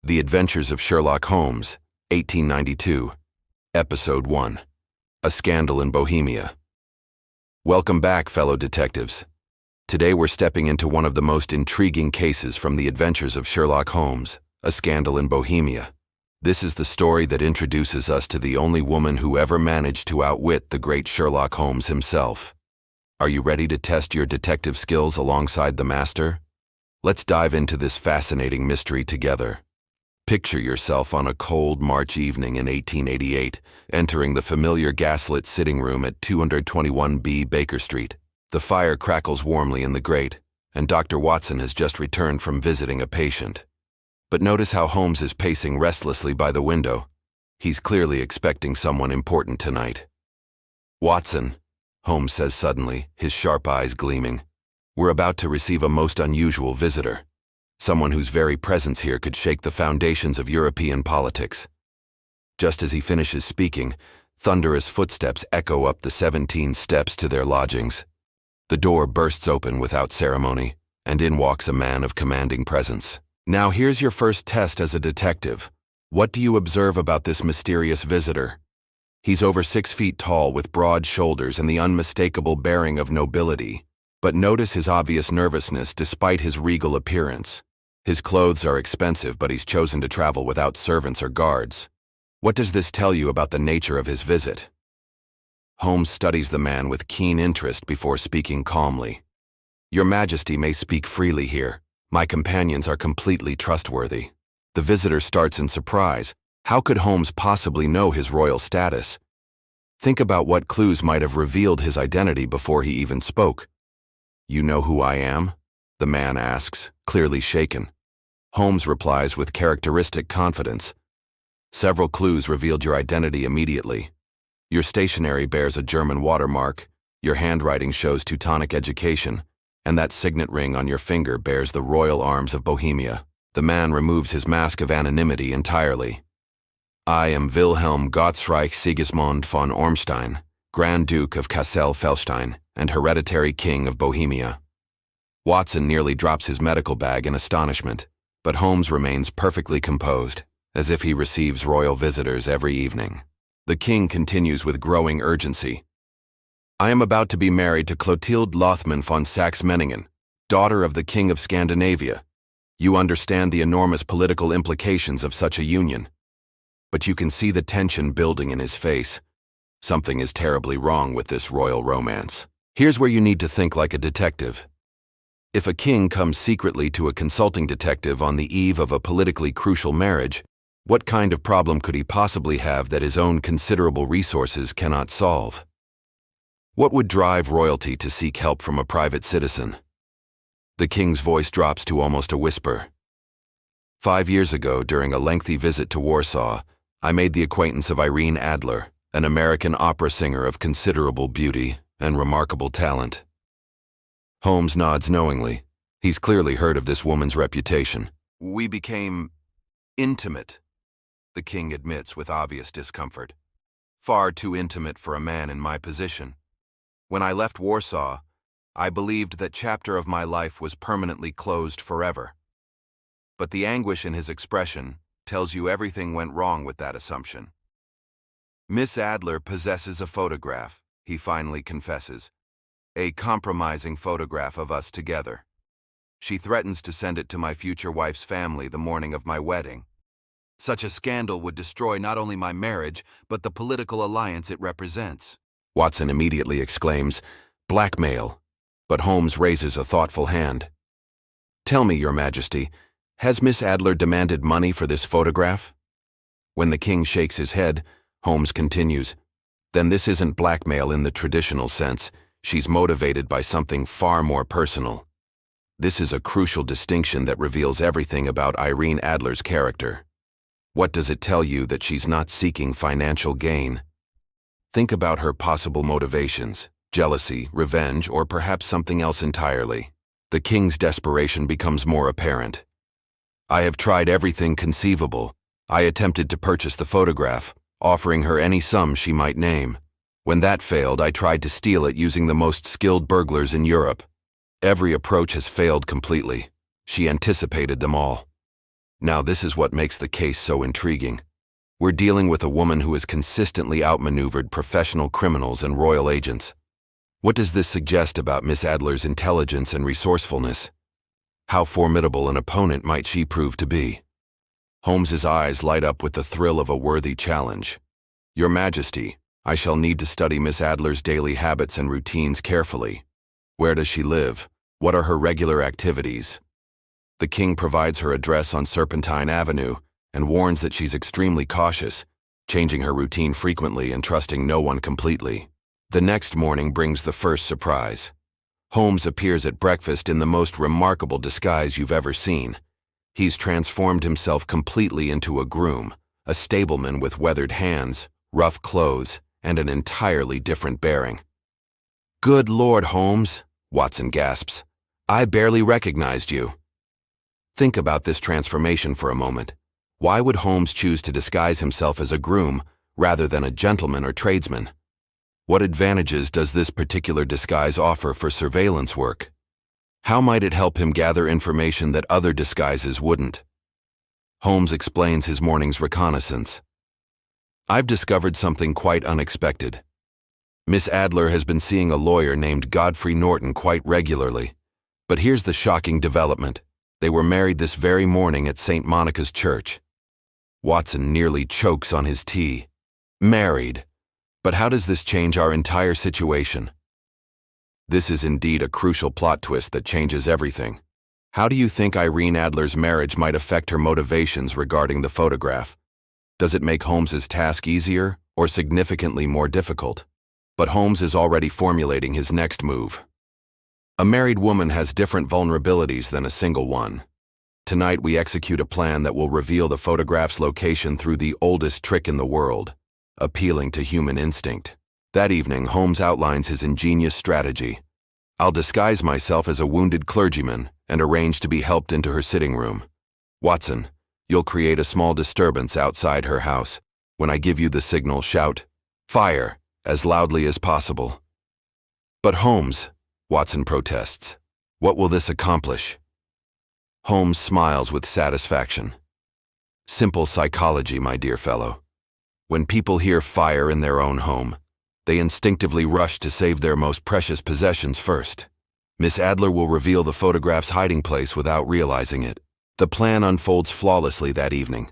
The Adventures of Sherlock Holmes, 1892, Episode 1, A Scandal in Bohemia. Welcome back, fellow detectives. Today we're stepping into one of the most intriguing cases from the Adventures of Sherlock Holmes, A Scandal in Bohemia. This is the story that introduces us to the only woman who ever managed to outwit the great Sherlock Holmes himself. Are you ready to test your detective skills alongside the master? Let's dive into this fascinating mystery together. Picture yourself on a cold March evening in 1888, entering the familiar gaslit sitting room at 221B Baker Street. The fire crackles warmly in the grate, and Dr. Watson has just returned from visiting a patient. But notice how Holmes is pacing restlessly by the window. He's clearly expecting someone important tonight. "Watson," Holmes says suddenly, his sharp eyes gleaming, "we're about to receive a most unusual visitor. Someone whose very presence here could shake the foundations of European politics." Just as he finishes speaking, thunderous footsteps echo up the 17 steps to their lodgings. The door bursts open without ceremony, and in walks a man of commanding presence. Now here's your first test as a detective. What do you observe about this mysterious visitor? He's over 6 feet tall with broad shoulders and the unmistakable bearing of nobility. But notice his obvious nervousness despite his regal appearance. His clothes are expensive, but he's chosen to travel without servants or guards. What does this tell you about the nature of his visit? Holmes studies the man with keen interest before speaking calmly. "Your Majesty may speak freely here. My companions are completely trustworthy." The visitor starts in surprise. How could Holmes possibly know his royal status? Think about what clues might have revealed his identity before he even spoke. "You know who I am?" the man asks, clearly shaken. Holmes replies with characteristic confidence. "Several clues revealed your identity immediately. Your stationery bears a German watermark, your handwriting shows Teutonic education, and that signet ring on your finger bears the royal arms of Bohemia." The man removes his mask of anonymity entirely. "I am Wilhelm Gottsreich Sigismund von Ormstein, Grand Duke of Kassel-Felstein, and hereditary King of Bohemia." Watson nearly drops his medical bag in astonishment, but Holmes remains perfectly composed, as if he receives royal visitors every evening. The king continues with growing urgency. "I am about to be married to Clotilde Lothman von Saxe-Meiningen, daughter of the King of Scandinavia. You understand the enormous political implications of such a union." But you can see the tension building in his face. Something is terribly wrong with this royal romance. Here's where you need to think like a detective. If a king comes secretly to a consulting detective on the eve of a politically crucial marriage, what kind of problem could he possibly have that his own considerable resources cannot solve? What would drive royalty to seek help from a private citizen? The king's voice drops to almost a whisper. 5 years ago, during a lengthy visit to Warsaw, I made the acquaintance of Irene Adler, an American opera singer of considerable beauty and remarkable talent. Holmes nods knowingly. He's clearly heard of this woman's reputation. "We became intimate," the king admits with obvious discomfort. "Far too intimate for a man in my position. When I left Warsaw, I believed that chapter of my life was permanently closed forever." But the anguish in his expression tells you everything went wrong with that assumption. "Miss Adler possesses a photograph," he finally confesses. "A compromising photograph of us together. She threatens to send it to my future wife's family the morning of my wedding. Such a scandal would destroy not only my marriage, but the political alliance it represents." Watson immediately exclaims, "Blackmail!" But Holmes raises a thoughtful hand. "Tell me, Your Majesty, has Miss Adler demanded money for this photograph?" When the king shakes his head, Holmes continues, "Then this isn't blackmail in the traditional sense. She's motivated by something far more personal." This is a crucial distinction that reveals everything about Irene Adler's character. What does it tell you that she's not seeking financial gain? Think about her possible motivations: jealousy, revenge, or perhaps something else entirely. The king's desperation becomes more apparent. "I have tried everything conceivable. I attempted to purchase the photograph, offering her any sum she might name. When that failed, I tried to steal it using the most skilled burglars in Europe. Every approach has failed completely. She anticipated them all." Now this is what makes the case so intriguing. We're dealing with a woman who has consistently outmaneuvered professional criminals and royal agents. What does this suggest about Miss Adler's intelligence and resourcefulness? How formidable an opponent might she prove to be? Holmes's eyes light up with the thrill of a worthy challenge. Your Majesty, I shall need to study Miss Adler's daily habits and routines carefully. Where does she live? What are her regular activities? The king provides her address on Serpentine Avenue and warns that she's extremely cautious, changing her routine frequently and trusting no one completely. The next morning brings the first surprise. Holmes appears at breakfast in the most remarkable disguise you've ever seen. He's transformed himself completely into a groom, a stableman with weathered hands, rough clothes, and an entirely different bearing. "Good Lord, Holmes," Watson gasps. "I barely recognized you." Think about this transformation for a moment. Why would Holmes choose to disguise himself as a groom rather than a gentleman or tradesman? What advantages does this particular disguise offer for surveillance work? How might it help him gather information that other disguises wouldn't? Holmes explains his morning's reconnaissance. "I've discovered something quite unexpected. Miss Adler has been seeing a lawyer named Godfrey Norton quite regularly. But here's the shocking development. They were married this very morning at St. Monica's Church." Watson nearly chokes on his tea. Married. But how does this change our entire situation? This is indeed a crucial plot twist that changes everything. How do you think Irene Adler's marriage might affect her motivations regarding the photograph? Does it make Holmes's task easier or significantly more difficult? But Holmes is already formulating his next move. A married woman has different vulnerabilities than a single one. Tonight we execute a plan that will reveal the photograph's location through the oldest trick in the world, appealing to human instinct. That evening, Holmes outlines his ingenious strategy. "I'll disguise myself as a wounded clergyman and arrange to be helped into her sitting room. Watson, you'll create a small disturbance outside her house. When I give you the signal, shout, 'Fire!' as loudly as possible." "But Holmes," Watson protests, "what will this accomplish?" Holmes smiles with satisfaction. "Simple psychology, my dear fellow. When people hear fire in their own home, they instinctively rush to save their most precious possessions first. Miss Adler will reveal the photograph's hiding place without realizing it. The plan unfolds flawlessly that evening.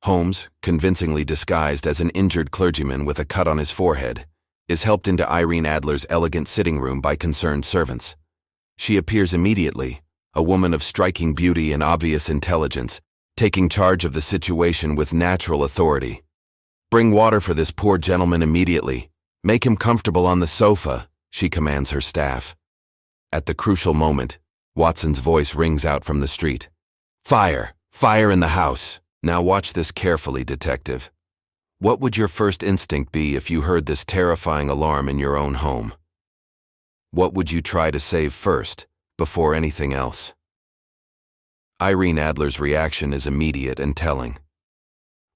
Holmes, convincingly disguised as an injured clergyman with a cut on his forehead, is helped into Irene Adler's elegant sitting room by concerned servants. She appears immediately, a woman of striking beauty and obvious intelligence, taking charge of the situation with natural authority. "Bring water for this poor gentleman immediately. Make him comfortable on the sofa," she commands her staff. At the crucial moment, Watson's voice rings out from the street. "Fire! Fire in the house! Now watch this carefully, detective. What would your first instinct be if you heard this terrifying alarm in your own home? What would you try to save first, before anything else?" Irene Adler's reaction is immediate and telling.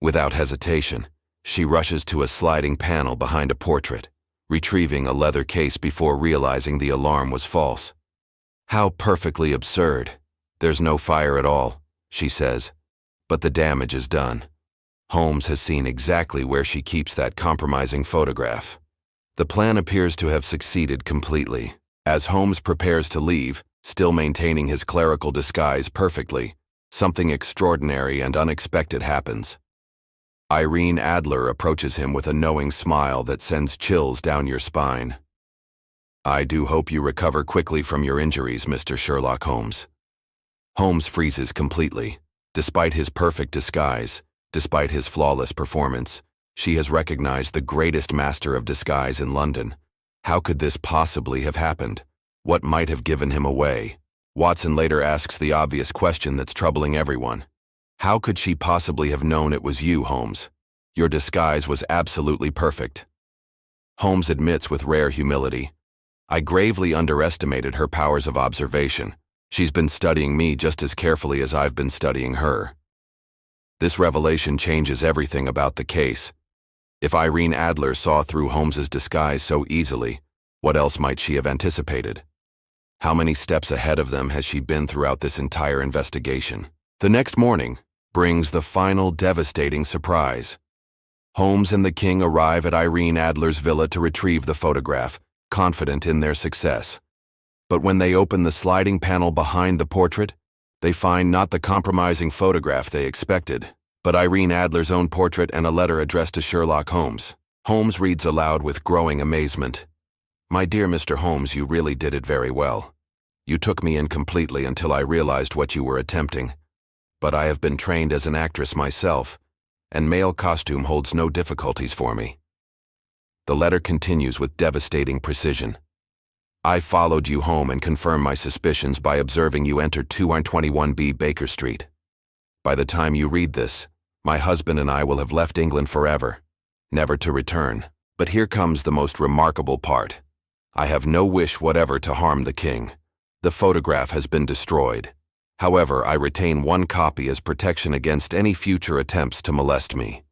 Without hesitation, she rushes to a sliding panel behind a portrait, retrieving a leather case before realizing the alarm was false. "How perfectly absurd. There's no fire at all," she says. But the damage is done. Holmes has seen exactly where she keeps that compromising photograph. The plan appears to have succeeded completely. As Holmes prepares to leave, still maintaining his clerical disguise perfectly, something extraordinary and unexpected happens. Irene Adler approaches him with a knowing smile that sends chills down your spine. "I do hope you recover quickly from your injuries, Mr. Sherlock Holmes." Holmes freezes completely. Despite his perfect disguise, despite his flawless performance, she has recognized the greatest master of disguise in London. How could this possibly have happened? What might have given him away? Watson later asks the obvious question that's troubling everyone. How could she possibly have known it was you, Holmes? Your disguise was absolutely perfect. Holmes admits with rare humility, "I gravely underestimated her powers of observation. She's been studying me just as carefully as I've been studying her." This revelation changes everything about the case. If Irene Adler saw through Holmes's disguise so easily, what else might she have anticipated? How many steps ahead of them has she been throughout this entire investigation? The next morning, brings the final devastating surprise. Holmes and the king arrive at Irene Adler's villa to retrieve the photograph, confident in their success. But when they open the sliding panel behind the portrait, they find not the compromising photograph they expected, but Irene Adler's own portrait and a letter addressed to Sherlock Holmes. Holmes reads aloud with growing amazement. "My dear Mr. Holmes, you really did it very well. You took me in completely until I realized what you were attempting. But I have been trained as an actress myself, and male costume holds no difficulties for me." The letter continues with devastating precision. "I followed you home and confirmed my suspicions by observing you enter 221B Baker Street. By the time you read this, my husband and I will have left England forever, never to return. But here comes the most remarkable part. I have no wish whatever to harm the king. The photograph has been destroyed. However, I retain one copy as protection against any future attempts to molest me.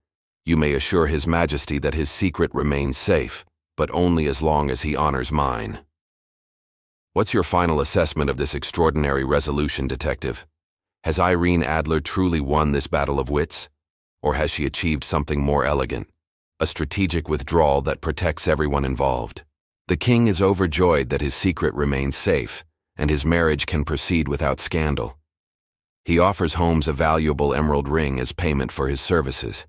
You may assure His Majesty that his secret remains safe, but only as long as he honors mine." What's your final assessment of this extraordinary resolution, detective? Has Irene Adler truly won this battle of wits? Or has she achieved something more elegant, a strategic withdrawal that protects everyone involved? The king is overjoyed that his secret remains safe, and his marriage can proceed without scandal. He offers Holmes a valuable emerald ring as payment for his services.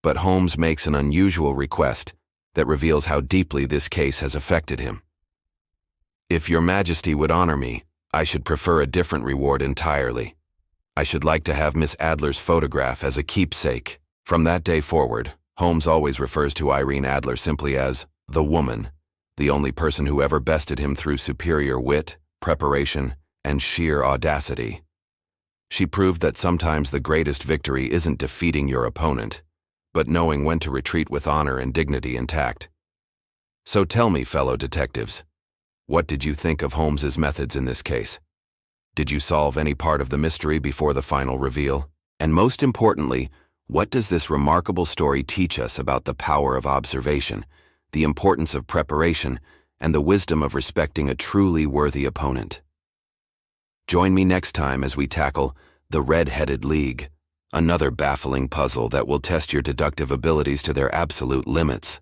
But Holmes makes an unusual request that reveals how deeply this case has affected him. "If your Majesty would honor me, I should prefer a different reward entirely. I should like to have Miss Adler's photograph as a keepsake." From that day forward, Holmes always refers to Irene Adler simply as the woman, the only person who ever bested him through superior wit, preparation, and sheer audacity. She proved that sometimes the greatest victory isn't defeating your opponent, but knowing when to retreat with honor and dignity intact. So tell me, fellow detectives, what did you think of Holmes's methods in this case? Did you solve any part of the mystery before the final reveal? And most importantly, what does this remarkable story teach us about the power of observation, the importance of preparation, and the wisdom of respecting a truly worthy opponent? Join me next time as we tackle the Red-Headed League, another baffling puzzle that will test your deductive abilities to their absolute limits.